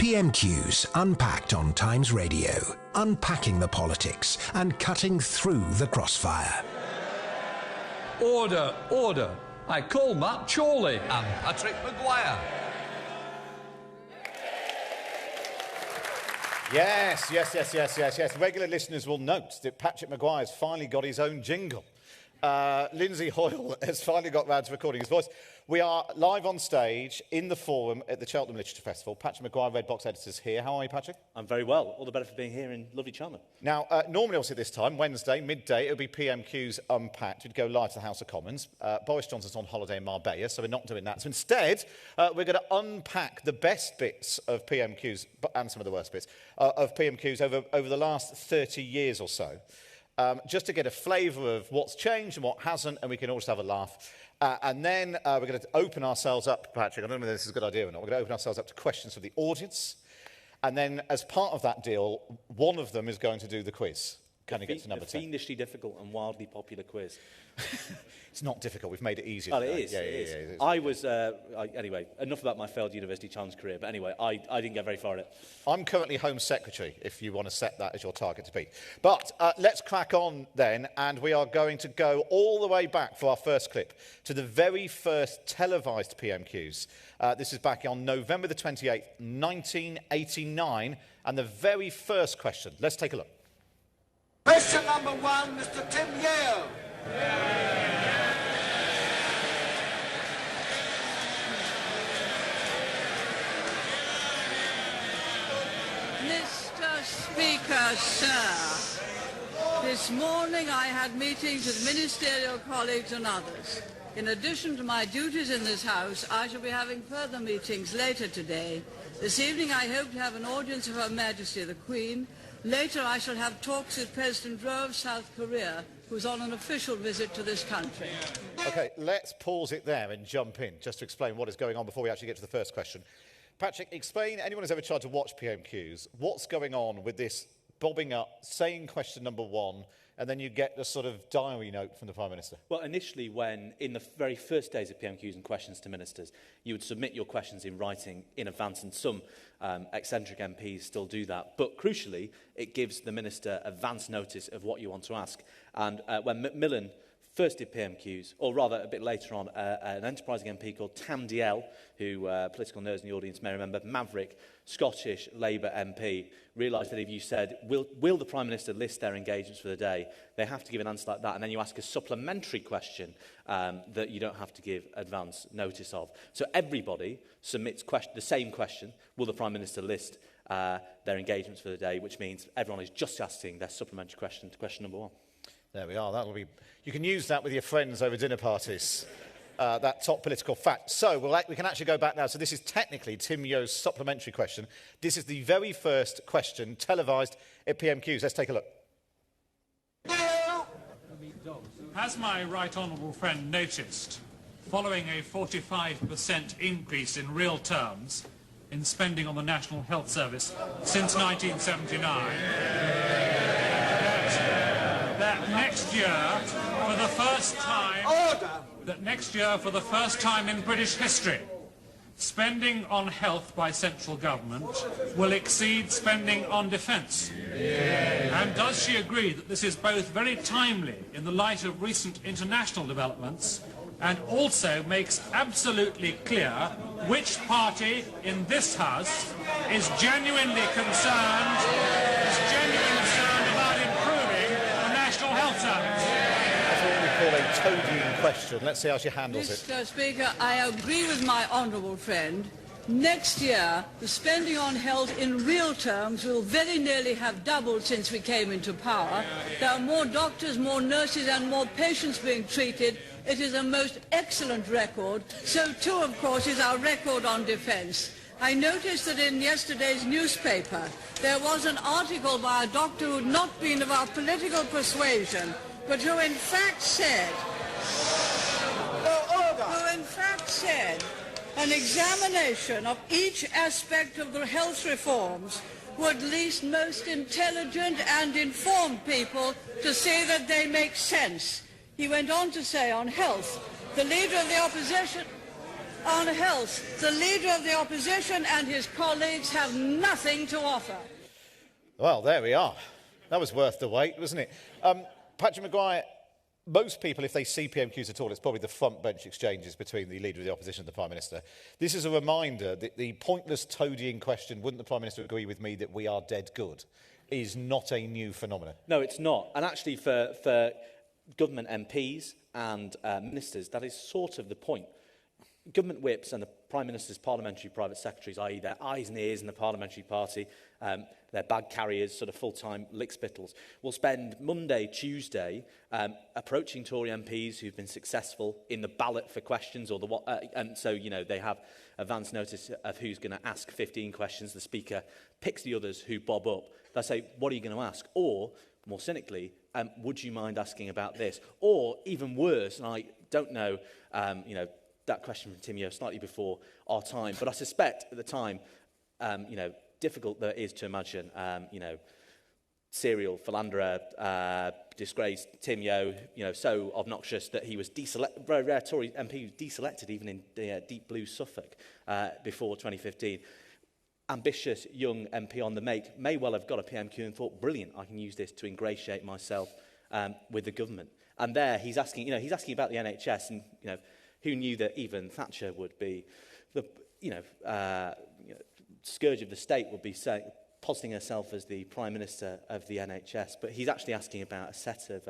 PMQs Unpacked on Times Radio, unpacking the politics and cutting through the crossfire. Order, order. I call Matt Chorley and Patrick Maguire. Yes. Regular listeners will note that Patrick Maguire's finally got his own jingle. Lindsay Hoyle has finally got round to recording his voice. We are live on stage in the Forum at the Cheltenham Literature Festival. Patrick Maguire, Red Box Editors here. How are you, Patrick? I'm very well. All the better for being here in lovely Cheltenham. Now, normally, obviously, this time, Wednesday, midday, it would be PMQs Unpacked. We'd go live to the House of Commons. Boris Johnson's on holiday in Marbella, so we're not doing that. So instead, we're going to unpack the best bits of PMQs, and some of the worst bits, of PMQs over the last 30 years or so. Just to get a flavour of what's changed and what hasn't, and we can all just have a laugh. And then we're going to open ourselves up, Patrick, I don't know whether this is a good idea or not, we're going to open ourselves up to questions from the audience. And then, as part of that deal, one of them is going to do the quiz. Can you get to number 10? A fiendishly difficult and wildly popular quiz. It's not difficult. We've made it easier. Oh, it is. Yeah, it is. Anyway, enough about my failed university challenge career. But anyway, I didn't get very far in it. I'm currently Home Secretary, if you want to set that as your target to be. But let's crack on then, and we are going to go all the way back for our first clip to the very first televised PMQs. This is back on November the 28th, 1989, and the very first question. Let's take a look. Question number one, Mr. Tim Yale. Mr. Speaker, sir, this morning I had meetings with ministerial colleagues and others. In addition to my duties in this House, I shall be having further meetings later today. This evening I hope to have an audience of Her Majesty the Queen. Later, I shall have talks with President Roh of South Korea, who's on an official visit to this country. OK, let's pause it there and jump in, just to explain what is going on before we actually get to the first question. Patrick, explain, anyone who's ever tried to watch PMQs, what's going on with this bobbing up, saying question number one, and then you get the sort of diary note from the Prime Minister? Well, initially, when in the very first days of PMQs and questions to ministers, you would submit your questions in writing in advance, and some eccentric MPs still do that. But crucially, it gives the minister advance notice of what you want to ask. And when Macmillan first did PMQs, or rather a bit later on, an enterprising MP called Tam Diel, who political nerds in the audience may remember, maverick Scottish Labour MP, realised that if you said, will the Prime Minister list their engagements for the day, they have to give an answer like that, and then you ask a supplementary question that you don't have to give advance notice of. So everybody submits the same question, will the Prime Minister list their engagements for the day, which means everyone is just asking their supplementary question to question number one. There we are. That'll be. You can use that with your friends over dinner parties. That top political fact. So we can actually go back now. So this is technically Tim Yeo's supplementary question. This is the very first question televised at PMQs. Let's take a look. Has my right honourable friend noticed, following a 45% increase in real terms in spending on the National Health Service since 1979, that next year, for the first time in British history, spending on health by central government will exceed spending on defence? And does she agree that this is both very timely in the light of recent international developments and also makes absolutely clear which party in this House is genuinely concerned about improving the National Health Service? That's what we call a toadying question. Let's see how she handles it. Mr. Speaker, I agree with my honourable friend. Next year, the spending on health in real terms will very nearly have doubled since we came into power. There are more doctors, more nurses and more patients being treated. It is a most excellent record. So too, of course, is our record on defence. I noticed that in yesterday's newspaper there was an article by a doctor who had not been of our political persuasion, but who in fact said an examination of each aspect of the health reforms would lead most intelligent and informed people to say that they make sense. He went on to say on health, the leader of the opposition... on health. The Leader of the Opposition and his colleagues have nothing to offer. Well, there we are. That was worth the wait, wasn't it? Patrick Maguire, most people, if they see PMQs at all, it's probably the front bench exchanges between the Leader of the Opposition and the Prime Minister. This is a reminder that the pointless toadying question, wouldn't the Prime Minister agree with me that we are dead good, is not a new phenomenon. No, it's not. And actually for government MPs and ministers, that is sort of the point. Government whips and the Prime Minister's parliamentary private secretaries, i.e. their eyes and ears in the parliamentary party, their bag carriers, sort of full-time lickspittles, will spend Monday, Tuesday approaching Tory MPs who've been successful in the ballot for questions, or and so, you know, they have advance notice of who's going to ask 15 questions. The Speaker picks the others who bob up. They'll say, what are you going to ask? Or, more cynically, would you mind asking about this? Or, even worse, and I don't know, you know, that question from Tim Yeo slightly before our time, but I suspect at the time, you know, difficult that it is to imagine, you know, serial philanderer, disgraced Tim Yeo, you know, so obnoxious that he was deselected, very rare Tory MP deselected even in deep blue Suffolk before 2015. Ambitious young MP on the make may well have got a PMQ and thought, brilliant, I can use this to ingratiate myself with the government. And there he's asking, you know, he's asking about the NHS, and, you know, who knew that even Thatcher would be the, you know, scourge of the state, would be positing herself as the Prime Minister of the NHS. But he's actually asking about a set of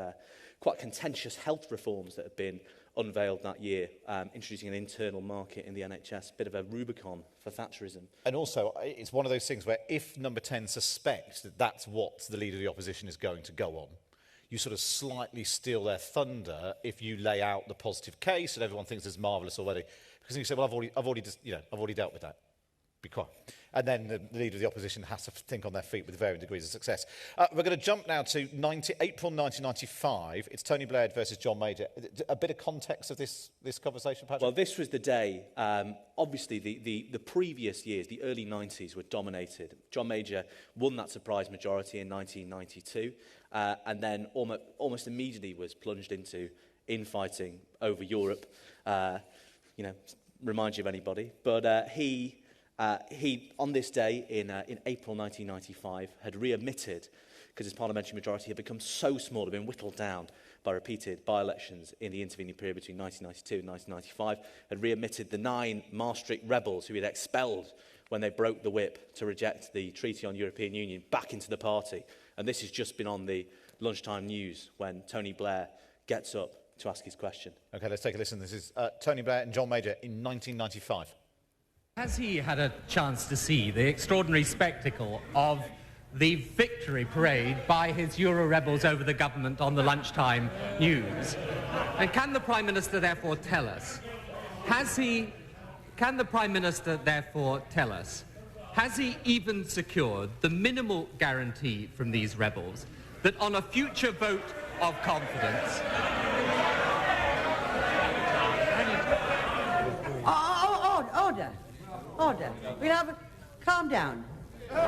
quite contentious health reforms that have been unveiled that year, introducing an internal market in the NHS, a bit of a Rubicon for Thatcherism. And also, it's one of those things where if Number 10 suspects that that's what the Leader of the Opposition is going to go on, you sort of slightly steal their thunder if you lay out the positive case and everyone thinks it's marvellous already. Because you say, well, I've already dealt with that. Be quiet. And then the Leader of the Opposition has to think on their feet with varying degrees of success. We're going to jump now to April 1995. It's Tony Blair versus John Major. A bit of context of this conversation, Patrick? Well, this was the day, obviously the previous years, the early 90s, were dominated. John Major won that surprise majority in 1992, and then almost immediately was plunged into infighting over Europe. You know, remind you of anybody. But he, on this day in April 1995, had readmitted, because his parliamentary majority had become so small, had been whittled down by repeated by-elections in the intervening period between 1992 and 1995, had readmitted the 9 Maastricht rebels who he had expelled when they broke the whip to reject the Treaty on European Union back into the party. And this has just been on the lunchtime news when Tony Blair gets up to ask his question. OK, let's take a listen. This is Tony Blair and John Major in 1995. Has he had a chance to see the extraordinary spectacle of the victory parade by his Euro rebels over the government on the lunchtime news? And can the Prime Minister therefore tell us, has he even secured the minimal guarantee from these rebels that on a future vote of confidence... Order. We'll have a... Calm down. All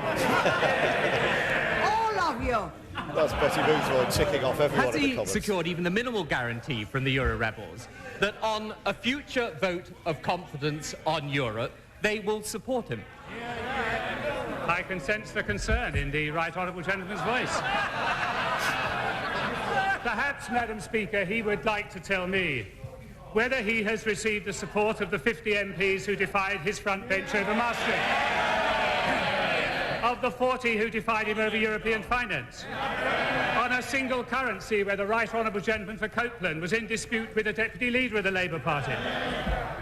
of you. That's Betty Boothroyd ticking off everyone in the comments. Has he secured even the minimal guarantee from the Euro rebels that on a future vote of confidence on Europe, they will support him? I can sense the concern in the right honourable gentleman's voice. Perhaps, Madam Speaker, he would like to tell me whether he has received the support of the 50 MPs who defied his front bench over Maastricht, of the 40 who defied him over European finance, on a single currency where the right honourable gentleman for Copeland was in dispute with the deputy leader of the Labour Party,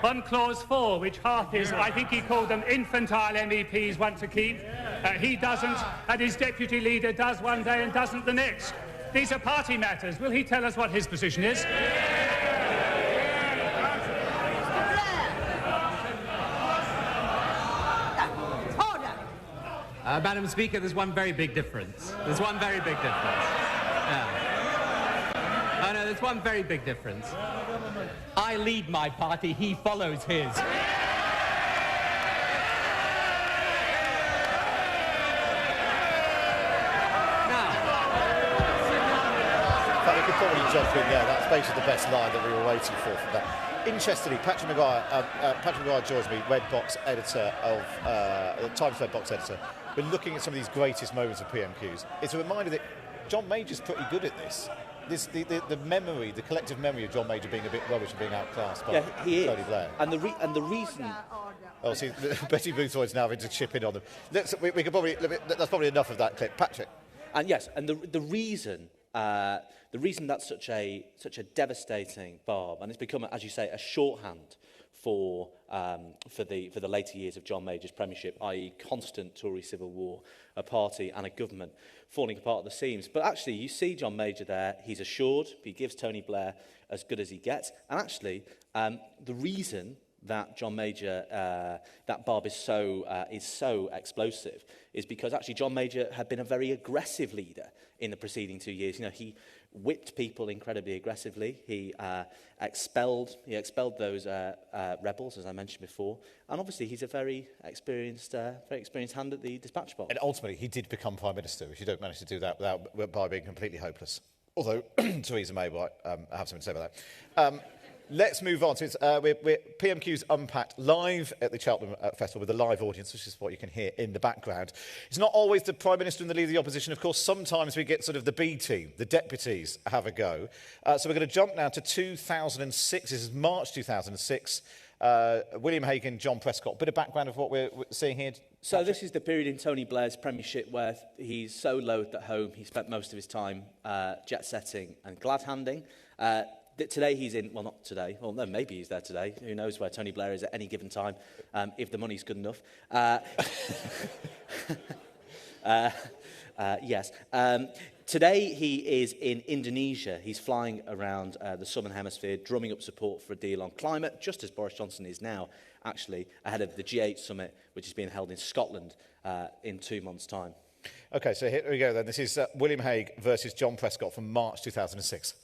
on clause 4, which half his, I think he called them infantile MEPs, want to keep. He doesn't, and his deputy leader does one day and doesn't the next. These are party matters. Will he tell us what his position is? Madam Speaker, there's one very big difference. There's one very big difference. Oh, no, there's one very big difference. I lead my party, he follows his. We could probably jump in there. That's basically the best line that we were waiting for from that. Interestingly, Patrick Maguire joins me, Red Box editor of Times Red Box editor. We're looking at some of these greatest moments of PMQs. It's a reminder that John Major's pretty good at this. The memory, the collective memory of John Major being a bit rubbish and being outclassed by Tony Blair. And the reason. Oh, see, Betty Boothroyd's now having to chip in on them. We could probably. That's probably enough of that clip, Patrick. And yes, and the reason that's such a devastating barb, and it's become, as you say, a shorthand for the later years of John Major's premiership, i.e. constant Tory civil war, a party and a government falling apart at the seams. But actually, you see John Major there, he's assured, he gives Tony Blair as good as he gets. And actually, the reason that John Major, that barb is so explosive is because actually John Major had been a very aggressive leader in the preceding 2 years. You know, he whipped people incredibly aggressively. He expelled those rebels, as I mentioned before. And obviously, he's a very experienced hand at the dispatch box. And ultimately, he did become Prime Minister, if you don't manage to do that by being completely hopeless. Although, Theresa May, well, I have something to say about that. Let's move on. So we're PMQs Unpacked live at the Cheltenham Festival with a live audience, which is what you can hear in the background. It's not always the Prime Minister and the Leader of the Opposition. Of course, sometimes we get sort of the B team, the deputies, have a go. So we're going to jump now to 2006. This is March 2006. William Hague and John Prescott. Bit of background of what we're seeing here. So this is the period in Tony Blair's premiership where he's so loathed at home, he spent most of his time jet-setting and glad-handing. Today he's in, well, not today, well, no, maybe he's there today. Who knows where Tony Blair is at any given time, if the money's good enough. Yes. Today he is in Indonesia. He's flying around the Southern Hemisphere, drumming up support for a deal on climate, just as Boris Johnson is now, actually, ahead of the G8 summit, which is being held in Scotland in 2 months' time. OK, so here we go then. This is William Hague versus John Prescott from March 2006.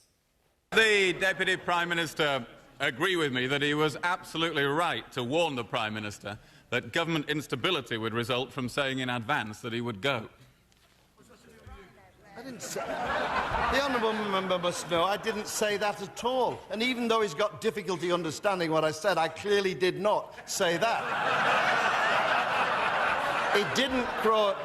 The Deputy Prime Minister agree with me that he was absolutely right to warn the Prime Minister that government instability would result from saying in advance that he would go? I didn't say... The honourable member must know I didn't say that at all. And even though he's got difficulty understanding what I said, I clearly did not say that. It didn't grow...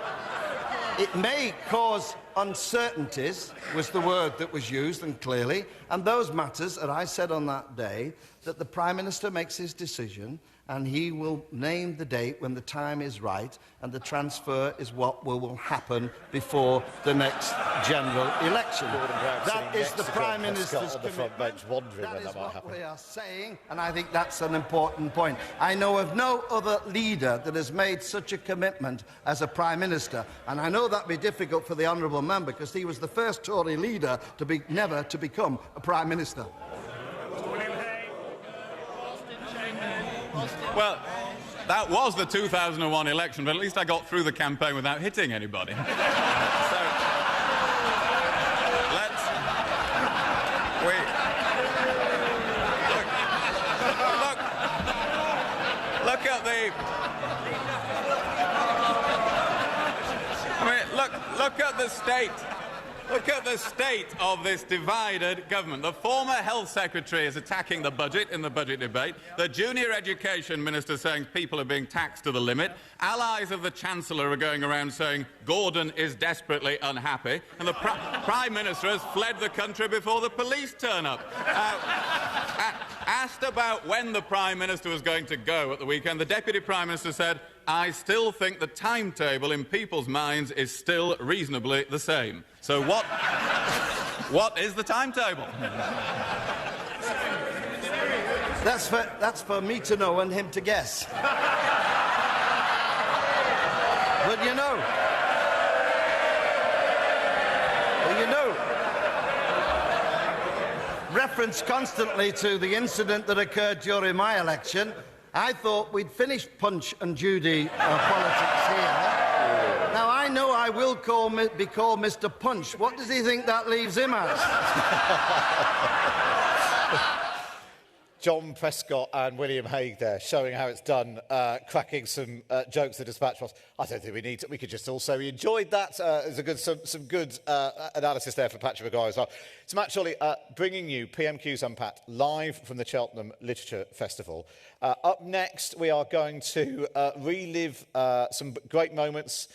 It may cause uncertainties, was the word that was used, and clearly, and those matters, as I said on that day, that the Prime Minister makes his decision, and he will name the date when the time is right, and the transfer is what will happen before the next general election. That is the Prime Minister's commitment. That is what we are saying, and I think that's an important point. I know of no other leader that has made such a commitment as a Prime Minister, and I know that will be difficult for the honourable member, because he was the first Tory leader to never to become a Prime Minister. Well, that was the 2001 election, but at least I got through the campaign without hitting anybody. So, look at the... Look at the state. Look at the state of this divided government. The former Health Secretary is attacking the budget in the budget debate. The Junior Education Minister saying people are being taxed to the limit. Allies of the Chancellor are going around saying Gordon is desperately unhappy. And the Prime Minister has fled the country before the police turn up. Asked about when the Prime Minister was going to go at the weekend, the Deputy Prime Minister said, I still think the timetable in people's minds is still reasonably the same. So what is the timetable? That's for me to know and him to guess. But you know, reference constantly to the incident that occurred during my election. I thought we'd finished Punch and Judy politics here. Now, I know I will be called Mr. Punch. What does he think that leaves him as? John Prescott and William Hague there, showing how it's done, cracking some jokes the Dispatch was. I don't think we need to. We could just all say we enjoyed that. There's some good analysis there for Patrick Maguire as well. So Matt Chorley, bringing you PMQs Unpacked live from the Cheltenham Literature Festival. Up next, we are going to relive some great moments.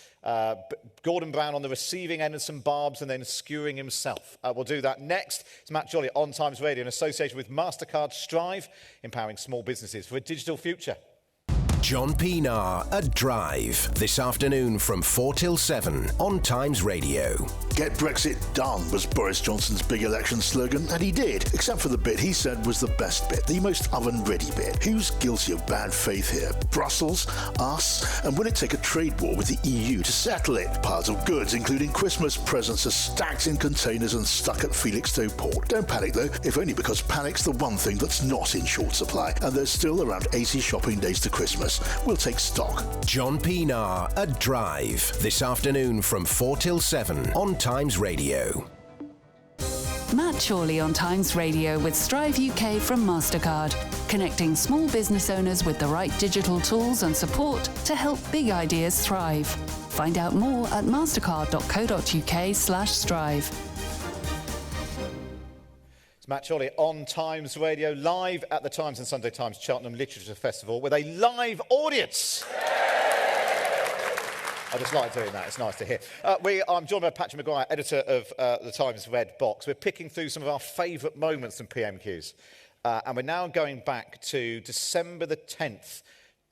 Gordon Brown on the receiving end of some barbs and then skewering himself. We'll do that next. It's Matt Chorley on Times Radio in association with MasterCard Strive, empowering small businesses for a digital future. John Pienaar at Drive this afternoon from 4 till 7 on Times Radio. Get Brexit done was Boris Johnson's big election slogan, and he did, except for the bit he said was the best bit, the most oven-ready bit. Who's guilty of bad faith here? Brussels? Us? And will it take a trade war with the EU to settle it? Piles of goods, including Christmas presents, are stacked in containers and stuck at Felixstowe Port. Don't panic, though, if only because panic's the one thing that's not in short supply, and there's still around 80 shopping days to Christmas. We'll take stock. John Pienaar at Drive this afternoon from 4 till 7 on Times Radio. Matt Chorley on Times Radio with Strive UK from MasterCard, connecting small business owners with the right digital tools and support to help big ideas thrive. Find out more at mastercard.co.uk/strive. It's Matt Chorley on Times Radio, live at the Times and Sunday Times Cheltenham Literature Festival with a live audience. I just like doing that. It's nice to hear. I'm joined by Patrick Maguire, editor of the Times Red Box. We're picking through some of our favourite moments in PMQs. And we're now going back to December the 10th,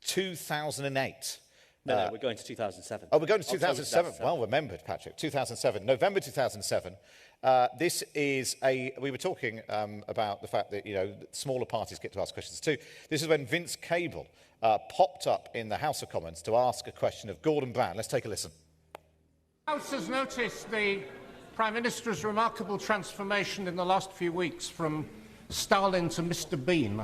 2008. No, we're going to 2007. Oh, we're going to 2007. Well remembered, Patrick. 2007. November 2007. This is we were talking about the fact that, smaller parties get to ask questions too. This is when Vince Cable popped up in the House of Commons to ask a question of Gordon Brown. Let's take a listen. The House has noticed the Prime Minister's remarkable transformation in the last few weeks from Stalin to Mr. Bean.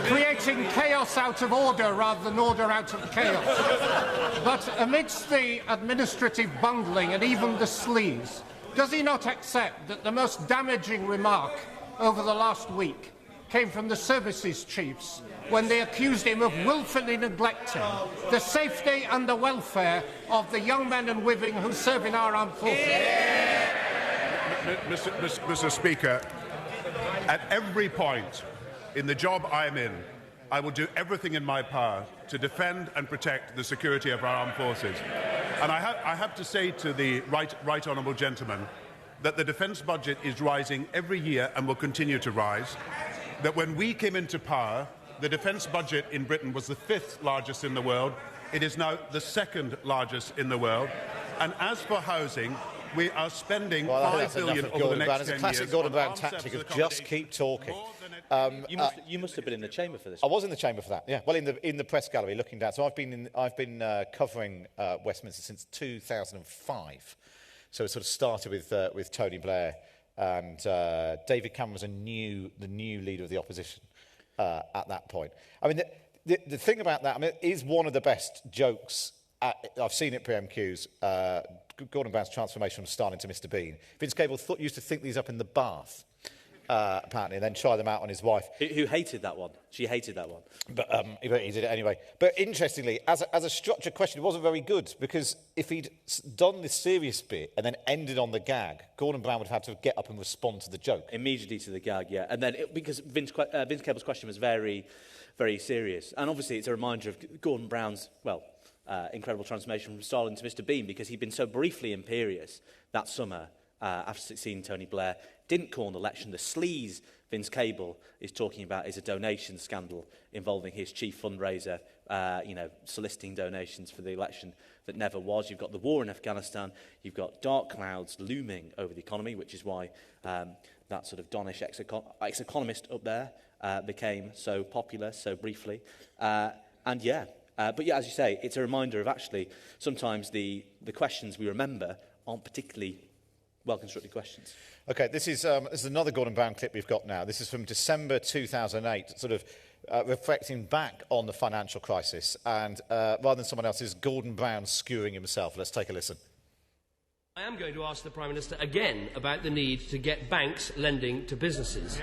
Creating chaos out of order rather than order out of chaos. But amidst the administrative bungling and even the sleaze, does he not accept that the most damaging remark over the last week came from the services chiefs when they accused him of wilfully neglecting the safety and the welfare of the young men and women who serve in our armed forces? Mr. Speaker, at every point in the job I am in, I will do everything in my power to defend and protect the security of our armed forces. And I have to say to the right honourable gentleman that the defence budget is rising every year and will continue to rise, that when we came into power, the defence budget in Britain was the 5th largest in the world. It is now the 2nd largest in the world. And as for housing, we are spending £5 billion over the next 10 years. It's a classic Gordon Brown tactic of just keep talking. You must have been in the chamber for this. I was in the chamber for that. Yeah, well, in the press gallery, looking down. So I've been covering Westminster since 2005. So it sort of started with Tony Blair, and David Cameron was the new leader of the opposition at that point. I mean, the thing about that, I mean, it is one of the best jokes I've seen at PMQs. Gordon Brown's transformation from Stalin to Mr. Bean. Vince Cable used to think these up in the bath, apparently, and then try them out on his wife. Who hated that one. She hated that one. But he did it anyway. But interestingly, as a structured question, it wasn't very good, because if he'd done this serious bit and then ended on the gag, Gordon Brown would have had to get up and respond to the joke. Immediately to the gag, yeah. And then, because Vince Cable's question was very, very serious. And obviously it's a reminder of Gordon Brown's, incredible transformation from Stalin to Mr. Bean, because he'd been so briefly imperious that summer after succeeding Tony Blair, didn't call an election. The sleaze Vince Cable is talking about is a donation scandal involving his chief fundraiser, soliciting donations for the election that never was. You've got the war in Afghanistan. You've got dark clouds looming over the economy, which is why that sort of Donish ex-economist up there became so popular so briefly. But yeah, as you say, it's a reminder of actually sometimes the questions we remember aren't particularly well-constructed questions. OK, this is another Gordon Brown clip we've got now. This is from December 2008, sort of reflecting back on the financial crisis, and rather than someone else, is Gordon Brown skewering himself. Let's take a listen. I am going to ask the Prime Minister again about the need to get banks lending to businesses.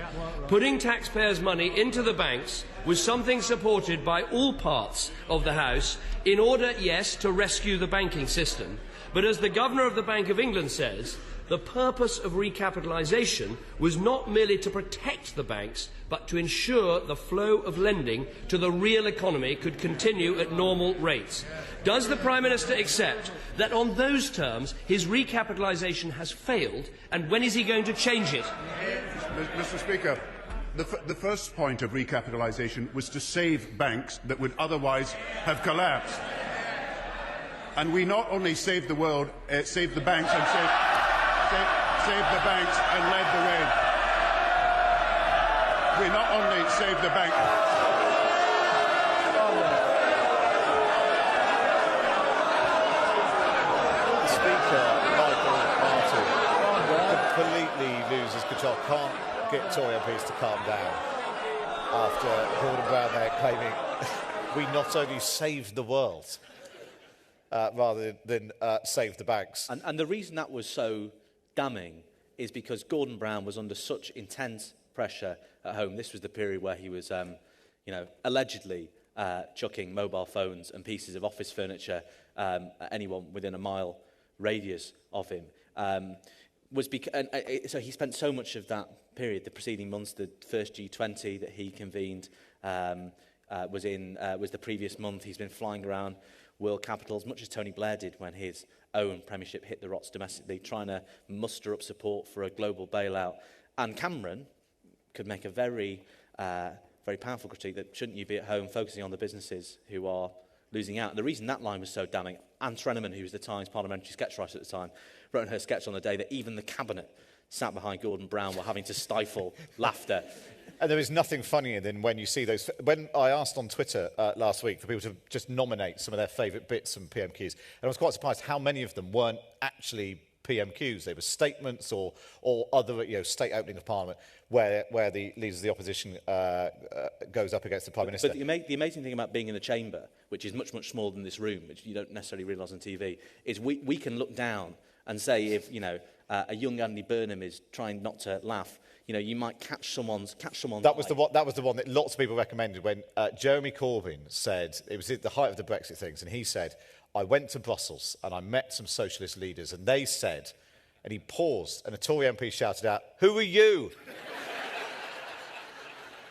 Putting taxpayers' money into the banks was something supported by all parts of the House in order, yes, to rescue the banking system. But as the Governor of the Bank of England says, the purpose of recapitalisation was not merely to protect the banks, but to ensure the flow of lending to the real economy could continue at normal rates. Does the Prime Minister accept that on those terms his recapitalisation has failed, and when is he going to change it? Mr. Speaker, the first point of recapitalisation was to save banks that would otherwise have collapsed. And we not only saved the world, saved the banks and saved the banks and led the way. We not only saved the bank. The Speaker, Michael Martin, completely loses control. Can't get Tory MPs to calm down after Gordon Brown there claiming we not only saved the world rather than save the banks. And the reason that was so damning is because Gordon Brown was under such intense pressure at home. This was the period where he was, allegedly chucking mobile phones and pieces of office furniture at anyone within a mile radius of him. So he spent so much of that period, the preceding months, the first G20 that he convened was the previous month. He's been flying around world capitals, much as Tony Blair did when his own premiership hit the rots domestically, trying to muster up support for a global bailout. And Cameron could make a very powerful critique that shouldn't you be at home focusing on the businesses who are losing out. And the reason that line was so damning, Anne Treneman, who was the Times parliamentary sketch writer at the time, wrote in her sketch on the day that even the Cabinet sat behind Gordon Brown were having to stifle laughter. And there is nothing funnier than when you see those. When I asked on Twitter last week for people to just nominate some of their favourite bits from PMQs, and I was quite surprised how many of them weren't actually PMQs. They were statements or other, state opening of Parliament where the leaders of the opposition goes up against the Prime Minister. But the amazing thing about being in the chamber, which is much, much smaller than this room, which you don't necessarily realise on TV, is we can look down and say if a young Andy Burnham is trying not to laugh, you might catch someone's. That was the one that lots of people recommended when Jeremy Corbyn said, it was at the height of the Brexit things, and he said, I went to Brussels and I met some socialist leaders, and they said, and he paused, and a Tory MP shouted out, "Who are you?"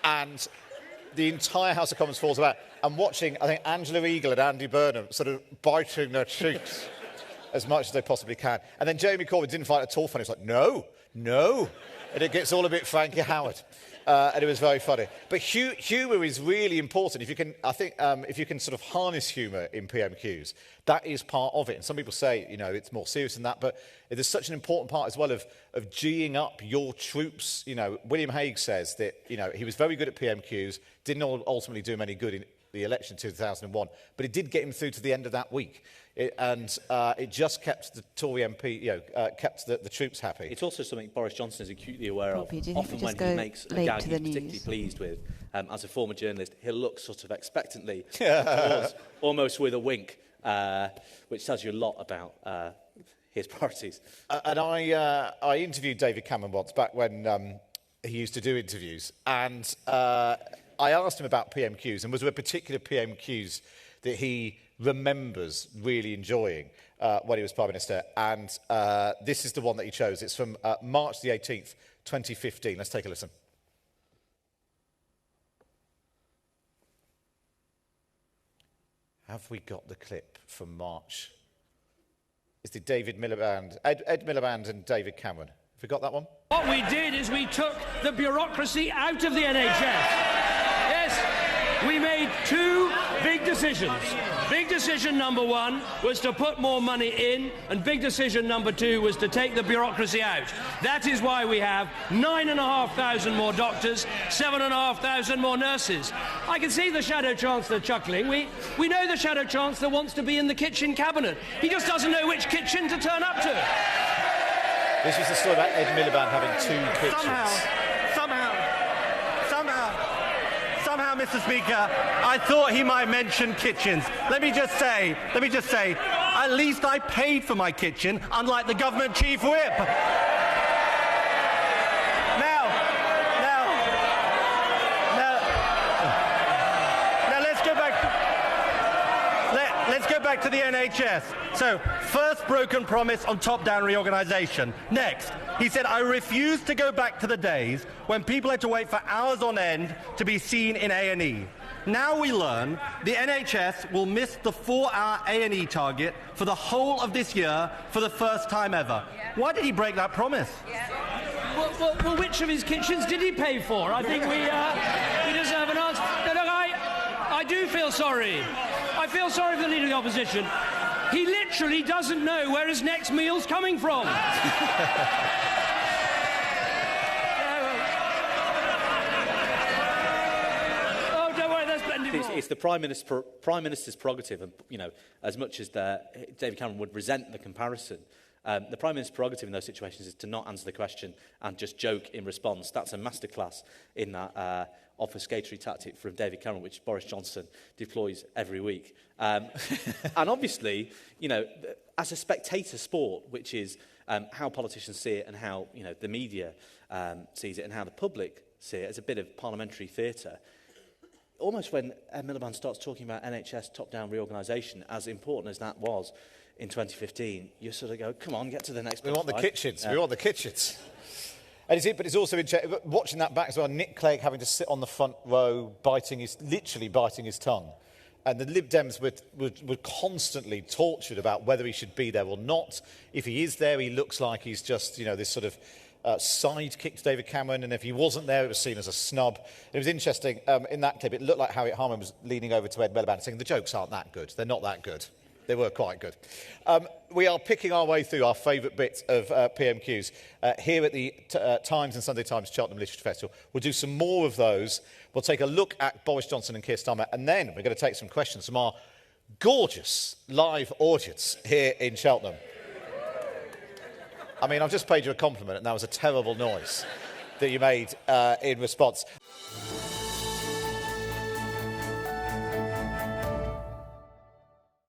And the entire House of Commons falls about. I'm watching, I think, Angela Eagle and Andy Burnham sort of biting their cheeks as much as they possibly can. And then Jeremy Corbyn didn't find it at all funny. He was like, no. And it gets all a bit Frankie Howard. And it was very funny. But humour is really important. If you can, if you can sort of harness humour in PMQs, that is part of it. And some people say, it's more serious than that. But there's such an important part as well of geeing up your troops. William Hague says that, he was very good at PMQs, didn't ultimately do him any good in the election in 2001, but it did get him through to the end of that week. It just kept the Tory MP, kept the troops happy. It's also something Boris Johnson is acutely aware of. Poppy, often when he makes a gag he's particularly pleased with, as a former journalist, he'll look sort of expectantly towards, almost with a wink, which tells you a lot about his priorities. And I interviewed David Cameron once, back when he used to do interviews, and I asked him about PMQs, and was there a particular PMQs that he remembers really enjoying when he was Prime Minister? And this is the one that he chose. It's from March the 18th, 2015. Let's take a listen. Have we got the clip from March? It's the David Miliband, Ed Miliband and David Cameron. Have we got that one? What we did is we took the bureaucracy out of the NHS. Yes, we made two big decisions. Big decision number one was to put more money in, and big decision number two was to take the bureaucracy out. That is why we have 9,500 more doctors, 7,500 more nurses. I can see the Shadow Chancellor chuckling. We know the Shadow Chancellor wants to be in the kitchen cabinet. He just doesn't know which kitchen to turn up to. This is the story about Ed Miliband having two kitchens. Somehow Mr. Speaker, I thought he might mention kitchens. Let me just say, at least I paid for my kitchen, unlike the government chief whip. Let's go back to the NHS. So, first broken promise on top-down reorganisation. Next, he said, I refuse to go back to the days when people had to wait for hours on end to be seen in A&E. Now we learn the NHS will miss the 4-hour A&E target for the whole of this year for the first time ever. Why did he break that promise? Well, which of his kitchens did he pay for? I think we deserve an answer. No, look, I do feel sorry. I feel sorry for the Leader of the Opposition. He literally doesn't know where his next meal's coming from. Oh, don't worry, there's plenty more. It's the Prime Minister's prerogative, and, you know, as much as David Cameron would resent the comparison, the Prime Minister's prerogative in those situations is to not answer the question and just joke in response. That's a masterclass in that obfuscatory tactic from David Cameron, which Boris Johnson deploys every week. And obviously, you know, as a spectator sport, which is how politicians see it and how, you know, the media sees it and how the public see it as a bit of parliamentary theatre, almost when Ed Miliband starts talking about NHS top-down reorganisation, as important as that was in 2015, you sort of go, come on, get to the next We want the kitchens. Yeah. We want the kitchens. And but it's also watching that back as well. Nick Clegg having to sit on the front row, literally biting his tongue, and the Lib Dems were constantly tortured about whether he should be there or not. If he is there, he looks like he's just, you know, this sort of sidekick to David Cameron, and if he wasn't there, it was seen as a snub. It was interesting in that clip. It looked like Harriet Harman was leaning over to Ed Miliband and saying, "The jokes aren't that good. They're not that good." They were quite good. We are picking our way through our favourite bits of PMQs here at the Times and Sunday Times Cheltenham Literature Festival. We'll do some more of those. We'll take a look at Boris Johnson and Keir Starmer, and then we're going to take some questions from our gorgeous live audience here in Cheltenham. I mean, I've just paid you a compliment, and that was a terrible noise that you made in response.